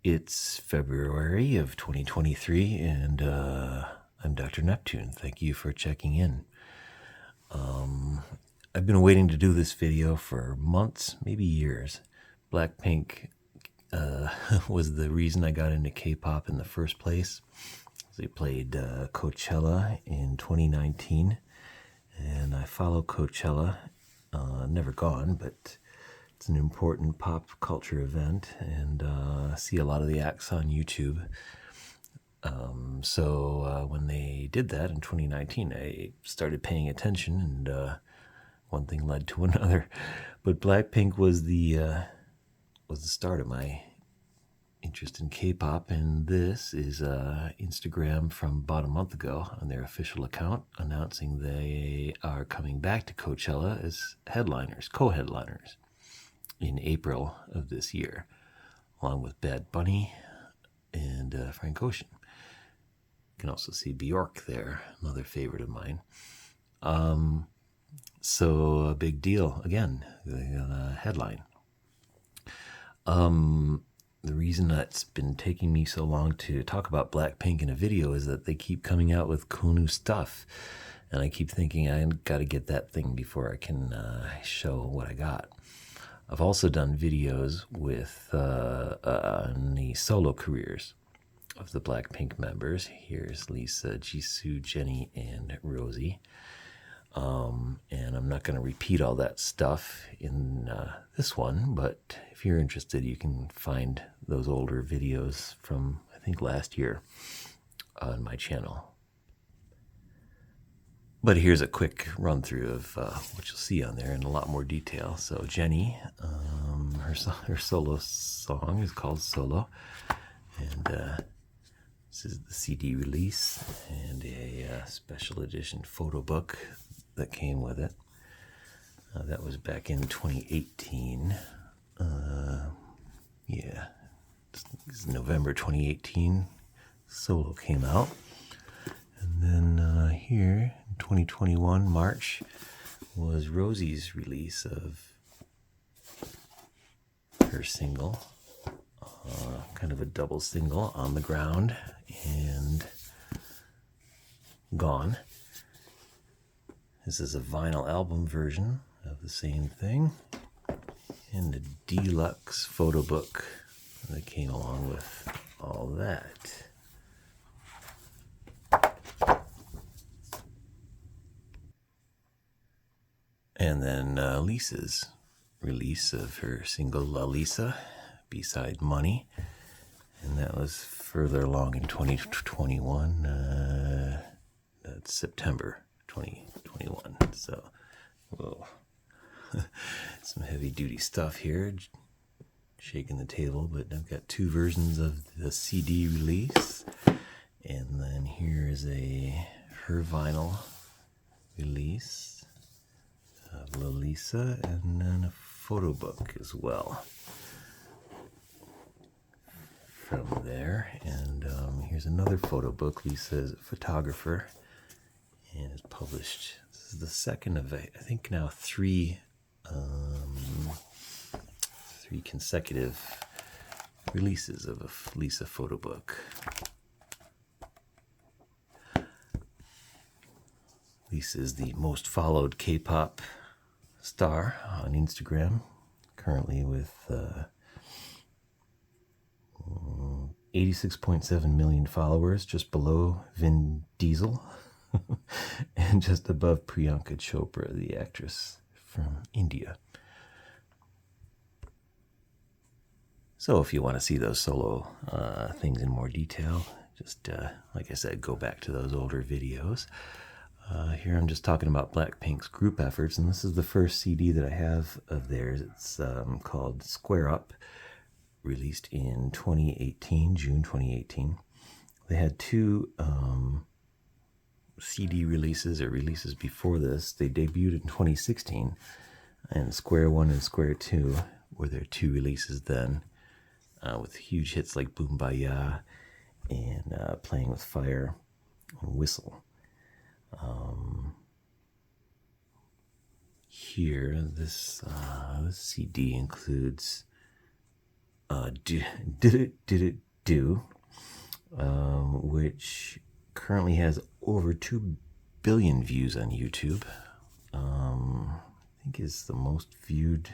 It's February of 2023, and I'm Dr. Neptune. Thank you for checking in. I've been waiting to do this video for months, maybe years. Blackpink was the reason I got into K-pop in the first place. They played Coachella in 2019, and I follow Coachella. Never gone, but it's an important pop culture event, and see a lot of the acts on YouTube. So when they did that in 2019, I started paying attention, and one thing led to another. But Blackpink was the start of my interest in K-pop, and this is Instagram from about a month ago on their official account announcing they are coming back to Coachella as headliners, co-headliners, in April of this year, along with Bad Bunny and Frank Ocean. You can also see Bjork there, another favorite of mine. So a big deal again, the headline. The reason that's been taking me so long to talk about Blackpink in a video is that they keep coming out with cool new stuff, and I keep thinking I got to get that thing before I can show what I got. I've also done videos with the solo careers of the Blackpink members. Here's Lisa, Jisoo, Jennie, and Rosie. And I'm not going to repeat all that stuff in this one, but if you're interested, you can find those older videos from, I think, last year on my channel. But here's a quick run through of what you'll see on there in a lot more detail. So Jennie, her solo song is called Solo, and this is the CD release and a special edition photo book that came with it. That was back in 2018. It's November 2018. Solo came out. And then here in 2021, March, was Rosie's release of her single. Kind of a double single, On the Ground and Gone. This is a vinyl album version of the same thing, and a deluxe photo book that came along with all that. And then Lisa's release of her single La Lisa, B-side Money, and that was further along in 2021. That's September 2021. So, whoa, some heavy duty stuff here, shaking the table. But I've got two versions of the CD release, and then here is her vinyl release of La Lisa, and then a photo book as well from there. And here's another photo book. Lisa is a photographer and is published. This is the second of, I think, now three consecutive releases of a Lisa photo book. Lisa is the most followed K-pop star on Instagram, currently with 86.7 million followers, just below Vin Diesel and just above Priyanka Chopra, the actress from India. So if you want to see those solo things in more detail, just like I said, go back to those older videos. Here I'm just talking about Blackpink's group efforts, and this is the first CD that I have of theirs. It's called Square Up, released in 2018, June 2018. They had two CD releases or releases before this. They debuted in 2016, and Square 1 and Square 2 were their two releases then, with huge hits like Boom Baya and Playing with Fire and Whistle. Here, this CD includes DDU-DU, which currently has over 2 billion views on YouTube. I think is the most viewed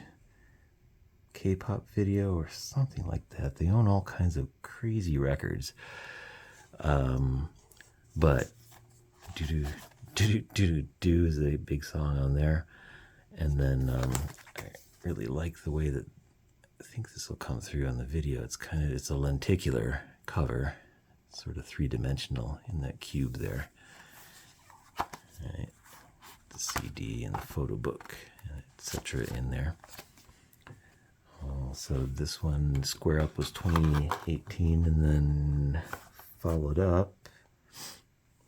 K-pop video or something like that. They own all kinds of crazy records. But DDU-DU is a big song on there. And then I really like the way that, I think this will come through on the video. It's a lenticular cover, sort of three-dimensional in that cube there. Right. The CD and the photo book, etc. in there. So this one, Square Up, was 2018, and then followed up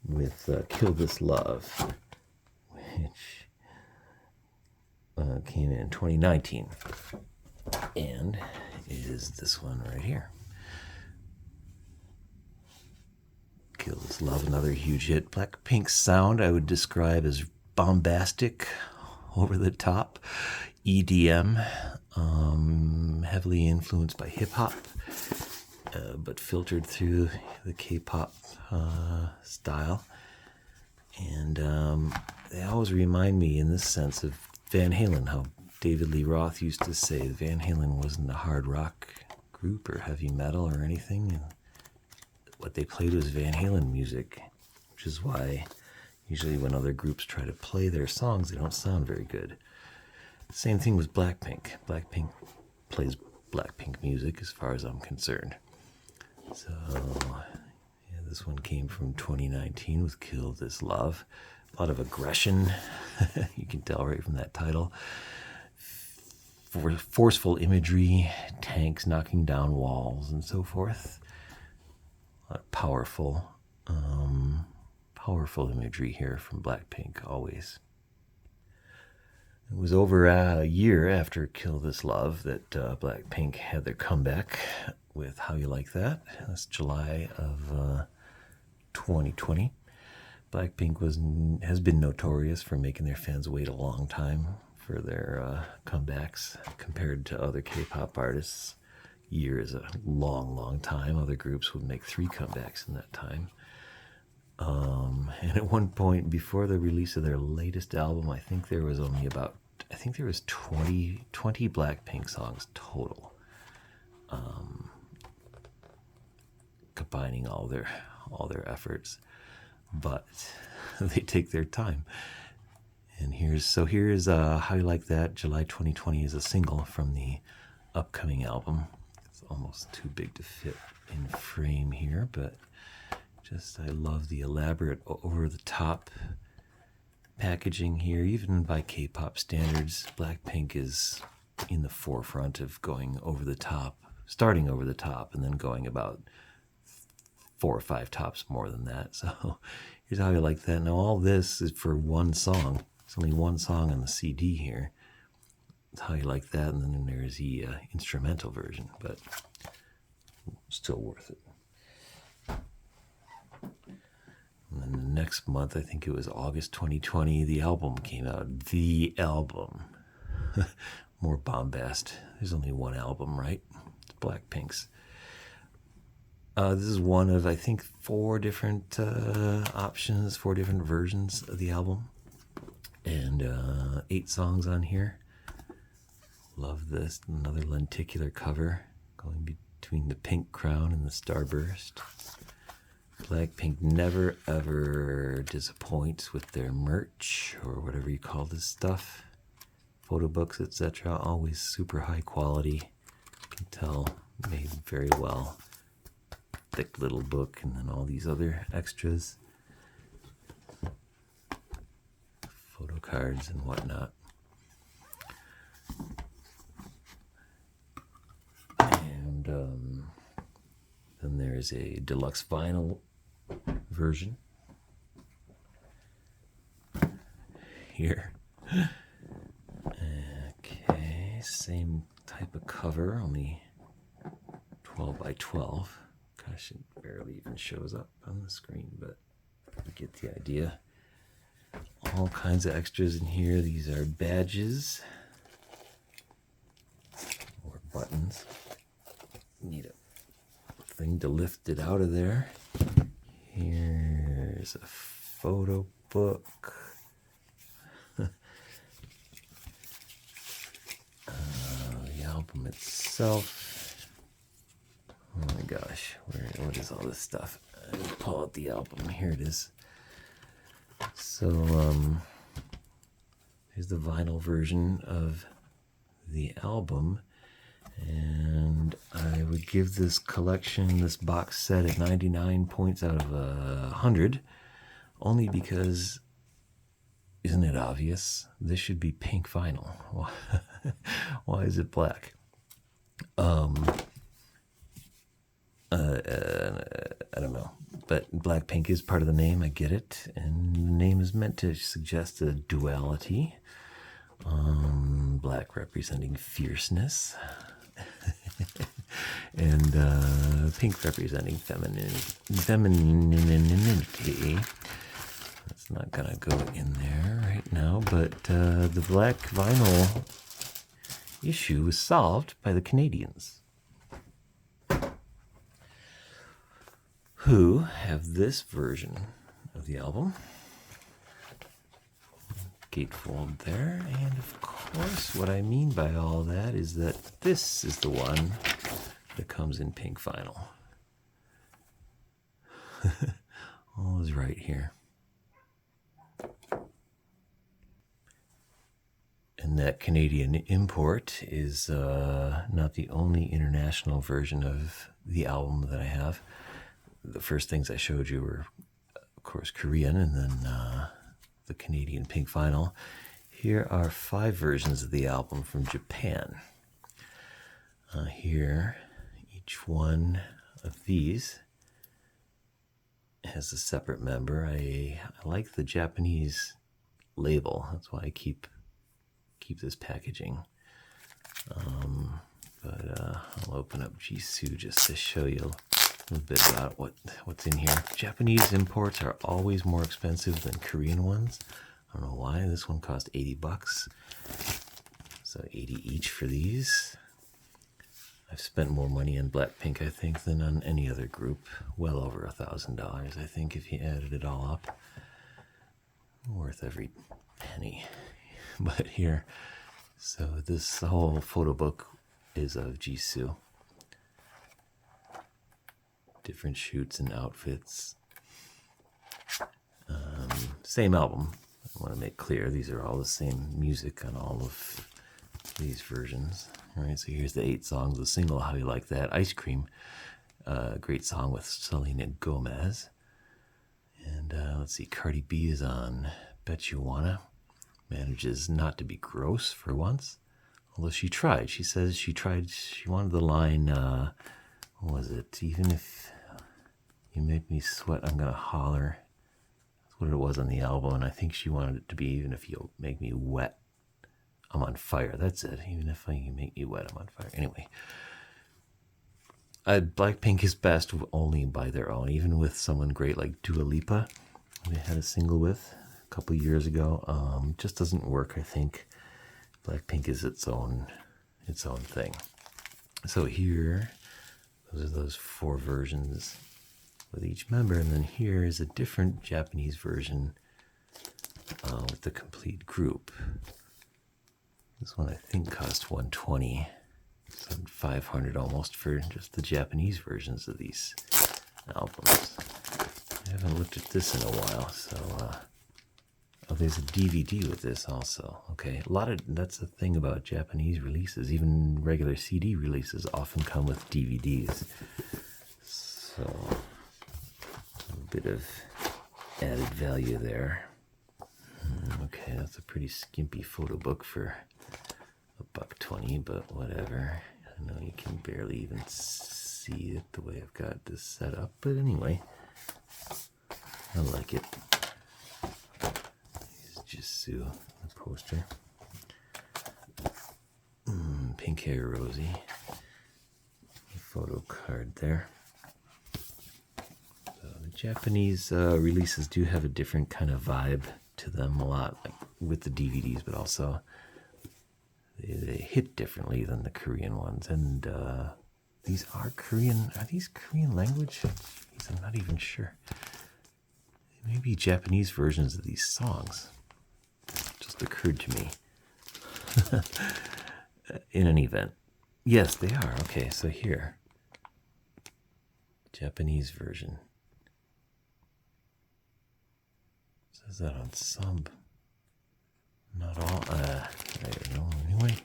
with Kill This Love, which came in 2019, and is this one right here. Kill This Love, another huge hit. Blackpink's sound I would describe as bombastic, over the top, EDM, heavily influenced by hip-hop, but filtered through the K-pop style. And they always remind me in this sense of Van Halen, how David Lee Roth used to say Van Halen wasn't a hard rock group or heavy metal or anything. And what they played was Van Halen music, which is why usually when other groups try to play their songs, they don't sound very good. Same thing with Blackpink. Blackpink plays Blackpink music as far as I'm concerned. So, yeah, this one came from 2019 with Kill This Love. A lot of aggression, you can tell right from that title. Forceful imagery, tanks knocking down walls and so forth. A lot of powerful imagery here from Blackpink, always. It was over a year after Kill This Love that Blackpink had their comeback with How You Like That. That's July of 2020. Blackpink has been notorious for making their fans wait a long time for their comebacks compared to other K-pop artists. Year is a long time. Other groups would make 3 comebacks in that time. And at one point, before the release of their latest album, I think there was 20 Blackpink songs total, combining all their efforts. But they take their time. And here's How You Like That. July 2020 is a single from the upcoming album. It's almost too big to fit in frame here, but I love the elaborate, over-the-top packaging here. Even by K-pop standards, Blackpink is in the forefront of going over the top, starting over the top, and then going about 4 or 5 tops more than that. So here's How You Like That. Now all this is for one song. It's only one song on the CD here. It's How You Like That, and then there's the instrumental version, but still worth it. And then the next month, I think it was August 2020, the album came out. The album. More bombast. There's only one album, right? It's Blackpink's. This is one of, I think, 4 different options, 4 different versions of the album. And 8 songs on here. Love this. Another lenticular cover going between the pink crown and the starburst. Blackpink never ever disappoints with their merch, or whatever you call this stuff. Photo books, etc. Always super high quality. You can tell, made very well. Thick little book, and then all these other extras. Photo cards and whatnot. And then there's a deluxe vinyl version here. Okay, same type of cover, only 12 by 12. Gosh, it barely even shows up on the screen, but you get the idea. All kinds of extras in here. These are badges or buttons. something to lift it out of there. Here's a photo book. The album itself. Oh my gosh, what is all this stuff? I need to pull out the album. Here it is. So, here's the vinyl version of the album. And I would give this collection, this box set, at 99 points out of 100. Only because, isn't it obvious? This should be pink vinyl. Why is it black? I don't know. But Blackpink is part of the name, I get it. And the name is meant to suggest a duality. Black representing fierceness. And pink representing femininity. That's not gonna go in there right now, but the black vinyl issue was solved by the Canadians, who have this version of the album. Gatefold there, and of course what I mean by all that is that this is the one that comes in pink vinyl. All is right here. And that Canadian import is not the only international version of the album that I have. The first things I showed you were, of course, Korean, and then the Canadian pink vinyl. Here are 5 versions of the album from Japan. Here, each one of these has a separate member. I like the Japanese label. That's why I keep this packaging. But I'll open up Jisoo just to show you a little bit about what's in here. Japanese imports are always more expensive than Korean ones. I don't know why. This one cost $80. So 80 each for these. I've spent more money on Blackpink, I think, than on any other group. Well over $1,000, I think, if you added it all up. Worth every penny. But here, so this whole photo book is of Jisoo. Different shoots and outfits. Same album. I want to make clear these are all the same music on all of these versions. All right, so here's the 8 songs. The single, How You Like That, Ice Cream. Great song with Selena Gomez. And let's see, Cardi B is on Bet You Wanna. Manages not to be gross for once. Although she tried. She says she tried. She wanted the line, what was it? Even if you make me sweat, I'm going to holler. That's what it was on the album. And I think she wanted it to be, even if you make me wet, I'm on fire. That's it. Even if you make me wet, I'm on fire. Anyway. Blackpink is best only by their own. Even with someone great like Dua Lipa, they had a single with a couple years ago. Just doesn't work, I think. Blackpink is its own thing. So here, those are those 4 versions with each member, and then here is a different Japanese version with the complete group. This one I think cost $120, so $500 almost for just the Japanese versions of these albums. I haven't looked at this in a while, so oh, there's a DVD with this also. Okay, that's the thing about Japanese releases. Even regular CD releases often come with DVDs. So, a bit of added value there. Okay, that's a pretty skimpy photo book for $120, but whatever. I know you can barely even see it the way I've got this set up, but anyway, I like it. Jisoo, the poster. Pink hair, Rosie. The photo card there. So the Japanese releases do have a different kind of vibe to them a lot, like with the DVDs, but also they hit differently than the Korean ones, and these are Korean. Are these Korean language? Jeez, I'm not even sure. They may be Japanese versions of these songs. Just occurred to me. In an event. Yes, they are. Okay, so here. Japanese version. Says that on some. Not all. I don't know. Anyway.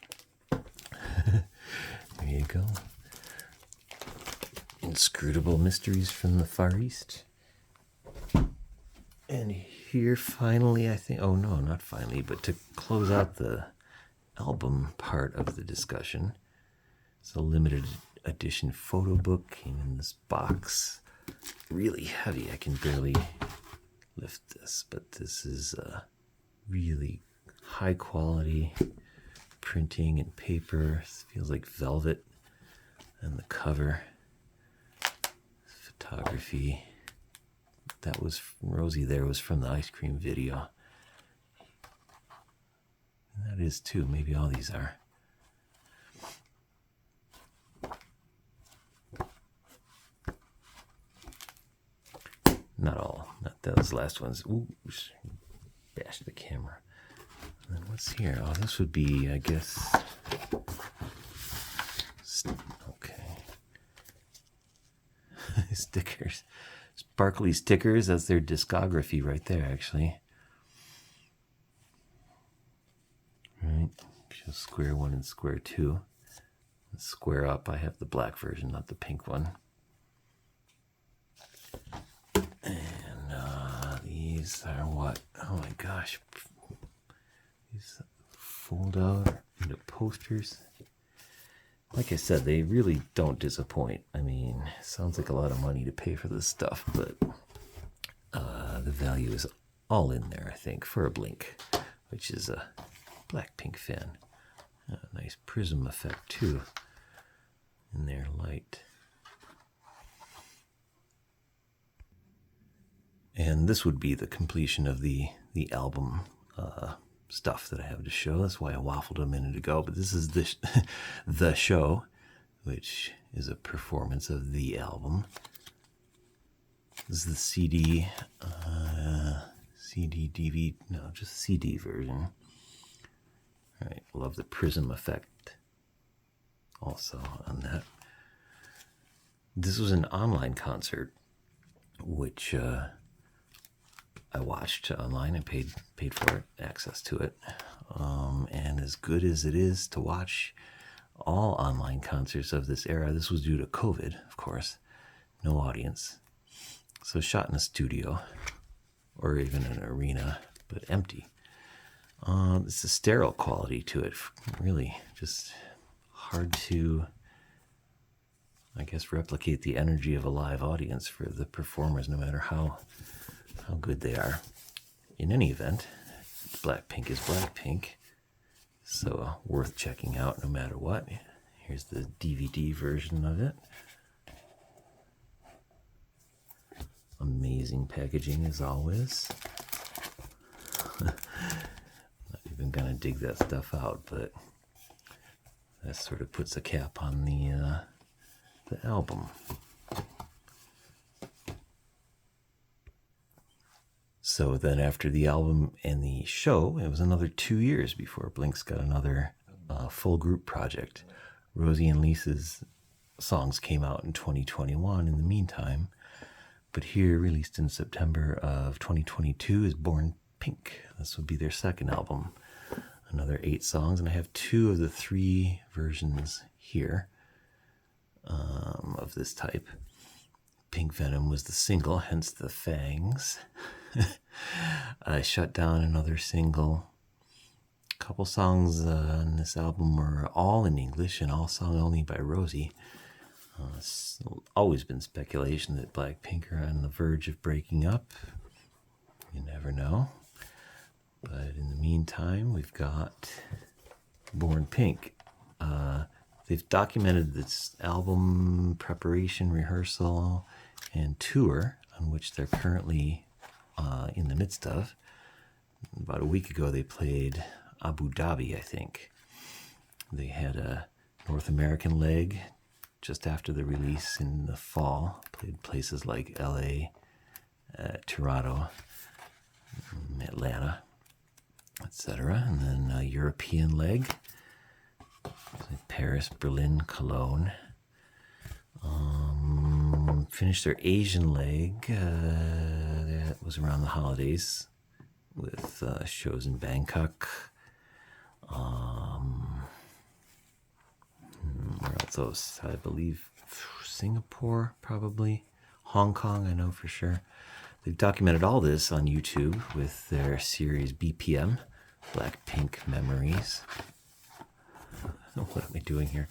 There you go. Inscrutable Mysteries from the Far East. And here finally, I think, oh no, not finally, but to close out the album part of the discussion, it's a limited edition photo book, came in this box. Really heavy, I can barely lift this, but this is really high quality printing and paper. It feels like velvet. And the cover, photography. That was Rosie there was from the ice cream video. And that is too. Maybe all these are. Not all. Not those last ones. Ooh, bash the camera. And then what's here? Oh, this would be, I guess. Okay. Stickers. Sparkly stickers. That's their discography right there, actually. Right. Shows square 1 and square 2. And square up, I have the black version, not the pink one. And these are what? Oh my gosh. These fold out into posters. Like I said, they really don't disappoint. I mean, it sounds like a lot of money to pay for this stuff, but the value is all in there, I think, for a Blink, which is a Blackpink fan. A nice prism effect, too, in their light. And this would be the completion of the album stuff that I have to show. That's why I waffled a minute ago. But this is the show, which is a performance of the album. This is the CD, DVD, no, just CD version. All right, love the prism effect also on that. This was an online concert, which I watched online and paid for it, access to it. And as good as it is to watch all online concerts of this era, this was due to COVID, of course, no audience. So shot in a studio or even an arena, but empty. It's a sterile quality to it, really just hard to, I guess, replicate the energy of a live audience for the performers, no matter how good they are. In any event, Blackpink is Blackpink, so worth checking out no matter what. Here's the DVD version of it. Amazing packaging as always. Not even gonna dig that stuff out, but that sort of puts a cap on the album. So then after the album and the show, it was another 2 years before Blink's got another full group project. Rosie and Lisa's songs came out in 2021 in the meantime. But here, released in September of 2022, is Born Pink. This would be their second album. Another 8 songs, and I have 2 of the 3 versions here of this type. Pink Venom was the single, hence the fangs. I Shut Down, another single. A couple songs on this album were all in English and all sung only by Rosie. It's always been speculation that Blackpink are on the verge of breaking up. You never know. But in the meantime, we've got Born Pink. They've documented this album preparation, rehearsal, and tour, on which they're currently in the midst of. About a week ago, they played Abu Dhabi, I think. They had a North American leg just after the release in the fall. Played places like LA, Toronto, Atlanta, etc. And then a European leg, like Paris, Berlin, Cologne. Finished their Asian leg. That was around the holidays with shows in Bangkok. Where else? I believe Singapore, probably. Hong Kong, I know for sure. They've documented all this on YouTube with their series BPM, Blackpink Memories. What am I doing here?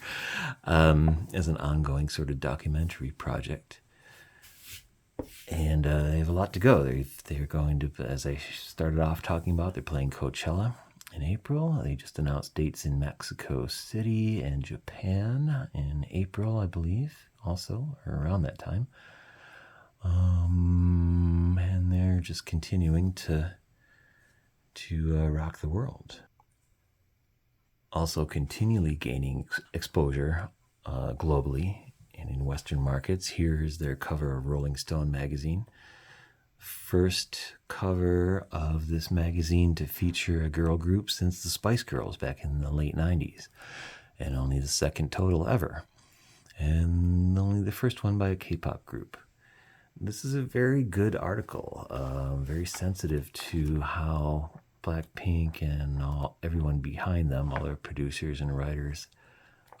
As an ongoing sort of documentary project. And they have a lot to go. They're going to, as I started off talking about, they're playing Coachella in April. They just announced dates in Mexico City and Japan in April, I believe, also, or around that time. And they're just continuing to rock the world. Also continually gaining exposure globally and in Western markets. Here's their cover of Rolling Stone magazine. First cover of this magazine to feature a girl group since the Spice Girls back in the late 90s. And only the second total ever. And only the first one by a K-pop group. This is a very good article, very sensitive to how Blackpink and everyone behind them, all their producers and writers,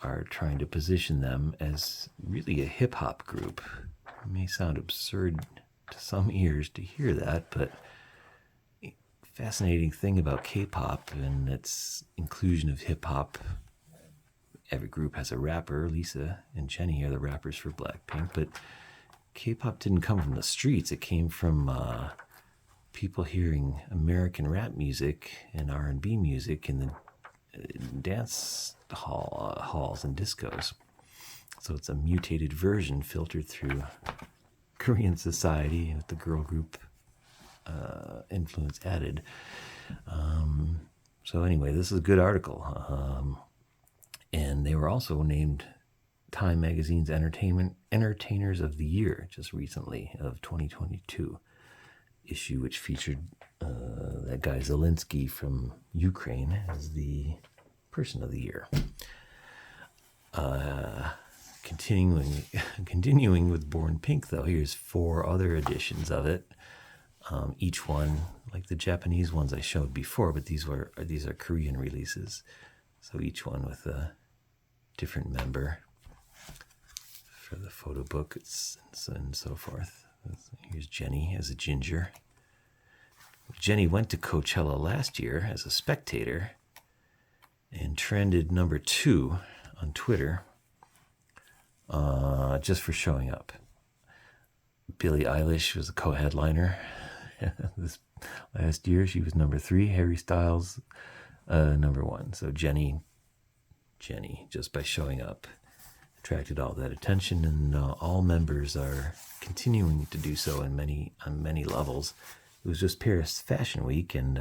are trying to position them as really a hip-hop group. It may sound absurd to some ears to hear that, but fascinating thing about K-pop and its inclusion of hip-hop. Every group has a rapper. Lisa and Jennie are the rappers for Blackpink, but K-pop didn't come from the streets. It came from people hearing American rap music and R&B music in the dance halls and discos. So it's a mutated version filtered through Korean society with the girl group influence added. So anyway, this is a good article. And they were also named Time Magazine's Entertainers of the Year just recently of 2022 issue, which featured that guy Zelensky from Ukraine as the Person of the Year. Continuing with Born Pink, though, here's 4 other editions of it. Each one, like the Japanese ones I showed before, but these are Korean releases. So each one with a different member for the photo book and so forth. Here's Jennie as a ginger. Jennie went to Coachella last year as a spectator and trended number 2 on Twitter just for showing up. Billie Eilish was a co-headliner this last year. She was number 3. Harry Styles number 1. So Jennie, just by showing up, attracted all that attention, and all members are continuing to do so on many levels. It was just Paris Fashion Week, and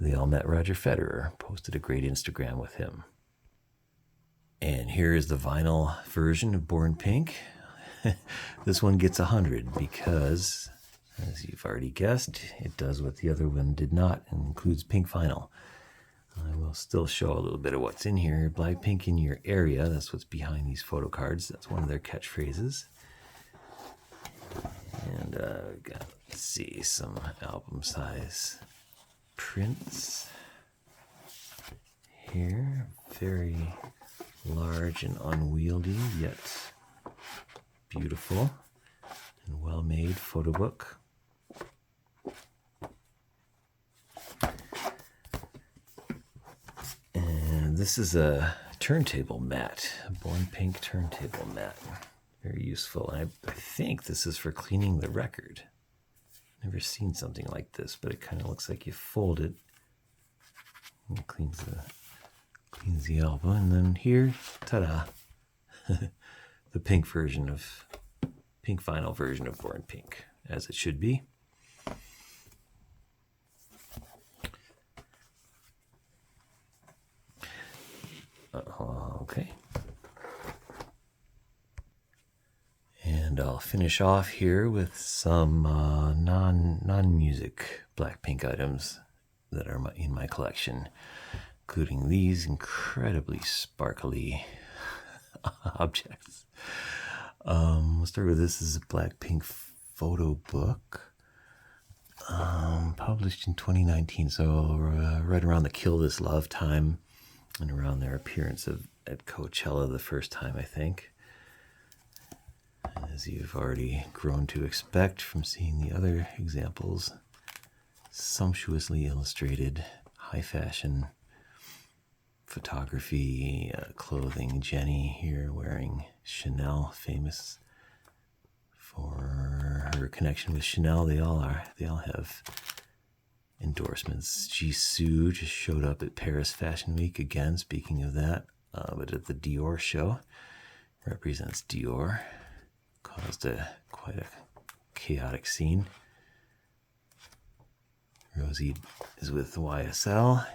they all met Roger Federer, posted a great Instagram with him. And here is the vinyl version of Born Pink. This one gets 100 because, as you've already guessed, it does what the other one did not, and includes pink vinyl. I will still show a little bit of what's in here. Blackpink in your area, that's what's behind these photo cards. That's one of their catchphrases. And we've got, let's see, some album size prints here. Very large and unwieldy, yet beautiful and well-made photo book. And this is a turntable mat, a Born Pink turntable mat. Very useful. And I think this is for cleaning the record. Never seen something like this, but it kind of looks like you fold it and it cleans the album. And then here, ta-da, the pink vinyl version of Born Pink, as it should be. Okay. And I'll finish off here with some non-music Blackpink items that are in my collection, including these incredibly sparkly objects. We'll start with this. This is a Blackpink photo book, published in 2019, so right around the Kill This Love time and around their appearance at Coachella the first time, I think. As you've already grown to expect from seeing the other examples, sumptuously illustrated, high fashion photography, clothing. Jenny here wearing Chanel, famous for her connection with Chanel. They all have endorsements. Jisoo just showed up at Paris Fashion Week again, speaking of that, but at the Dior show. Represents Dior. Caused quite a chaotic scene. Rosie is with YSL.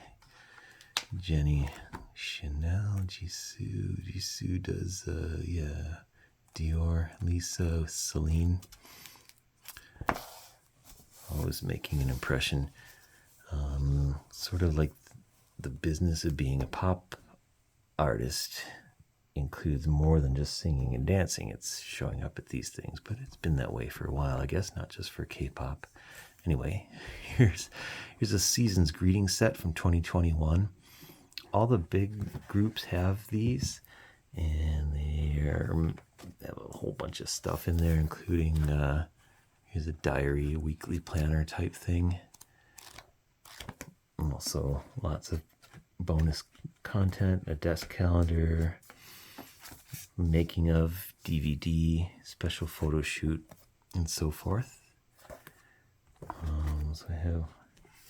Jenny, Chanel, Jisoo does, Dior, Lisa, Celine. Always making an impression. Sort of like the business of being a pop artist includes more than just singing and dancing. It's showing up at these things, but it's been that way for a while, I guess, not just for K-pop. Anyway, here's a season's greeting set from 2021. All the big groups have these, and they have a whole bunch of stuff in there, including here's a diary, a weekly planner type thing. And also lots of bonus content, a desk calendar, making of DVD, special photo shoot, and so forth. So I have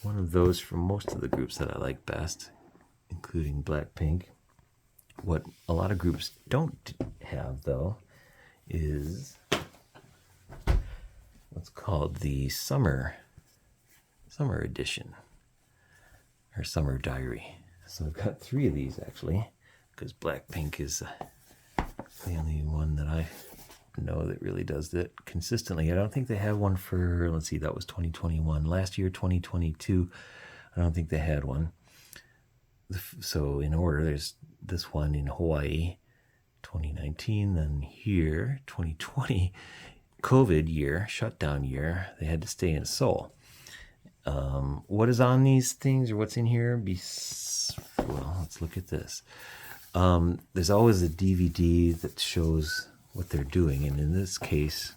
one of those from most of the groups that I like best, including Blackpink. What a lot of groups don't have, though, is what's called the summer edition, or summer diary. So I've got 3 of these, actually, because Blackpink is the only one that I know that really does that consistently. I don't think they have one for, let's see, that was 2021. Last year, 2022, I don't think they had one. So in order, there's this one in Hawaii, 2019, then here, 2020, COVID year, shutdown year, they had to stay in Seoul. What is on these things, or what's in here? Well, let's look at this. There's always a DVD that shows what they're doing, and in this case,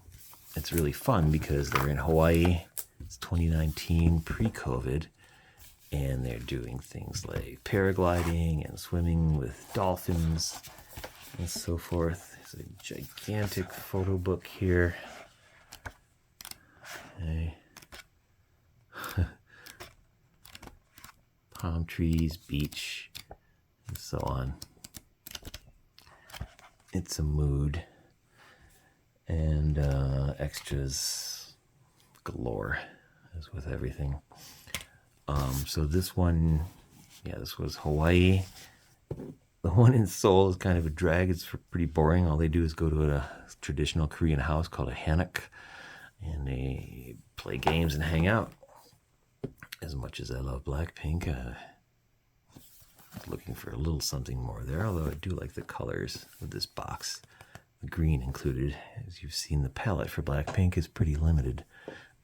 it's really fun because they're in Hawaii. It's 2019, pre-COVID, and they're doing things like paragliding and swimming with dolphins and so forth. There's a gigantic photo book here. Okay. Palm trees, beach, and so on. It's a mood, and extras galore, as with everything. So this one, this was Hawaii. The one in Seoul is kind of a drag. It's pretty boring. All they do is go to a traditional Korean house called a hanok, and they play games and hang out. As much as I love Blackpink, I was looking for a little something more there, although I do like the colors of this box. The green included. As you've seen, the palette for Blackpink is pretty limited.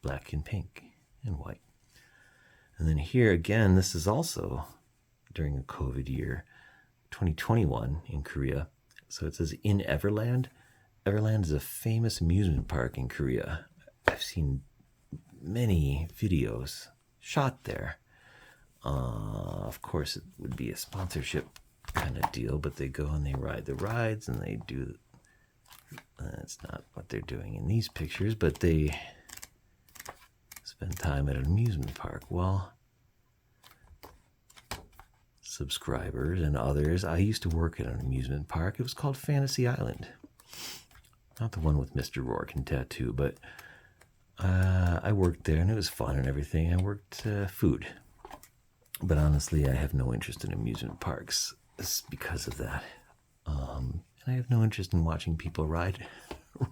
Black and pink and white. And then here again, this is also during a COVID year, 2021 in Korea. So it says in Everland. Everland is a famous amusement park in Korea. I've seen many videos shot there. Of course, it would be a sponsorship kind of deal, but they go and they ride the rides, and they do. That's not what they're doing in these pictures, but they spend time at an amusement park. Well, subscribers and others, I used to work at an amusement park. It was called Fantasy Island. Not the one with Mr. Rourke and Tattoo, but I worked there, and it was fun and everything. I worked food. But honestly, I have no interest in amusement parks because of that. And I have no interest in watching people ride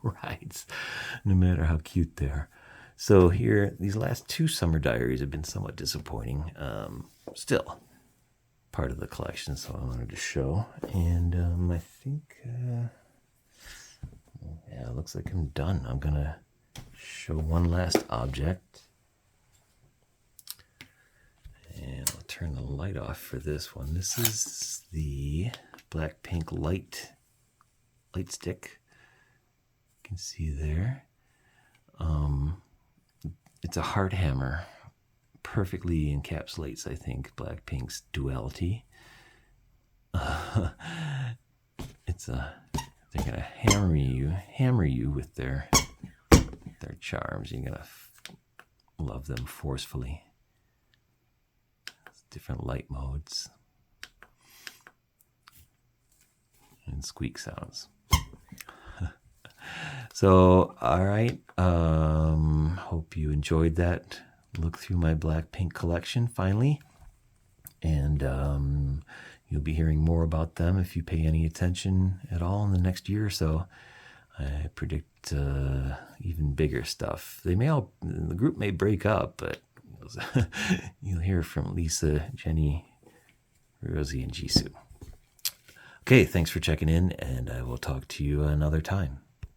Right, no matter how cute they are. So here, these last two summer diaries have been somewhat disappointing. Still part of the collection, so I wanted to show. And I think, yeah, it looks like I'm done. I'm gonna show one last object. And I'll turn the light off for this one. This is the Blackpink light stick. You can see there. It's a heart hammer. Perfectly encapsulates, I think, Blackpink's duality. They're gonna hammer you with their charms. You're gonna love them forcefully. Different light modes and squeak sounds. So, all right. Hope you enjoyed that look through my Blackpink collection finally. And you'll be hearing more about them if you pay any attention at all in the next year or so. I predict even bigger stuff. The group may break up, but you'll hear from Lisa, Jenny, Rosie, and Jisoo. Okay, thanks for checking in, and I will talk to you another time.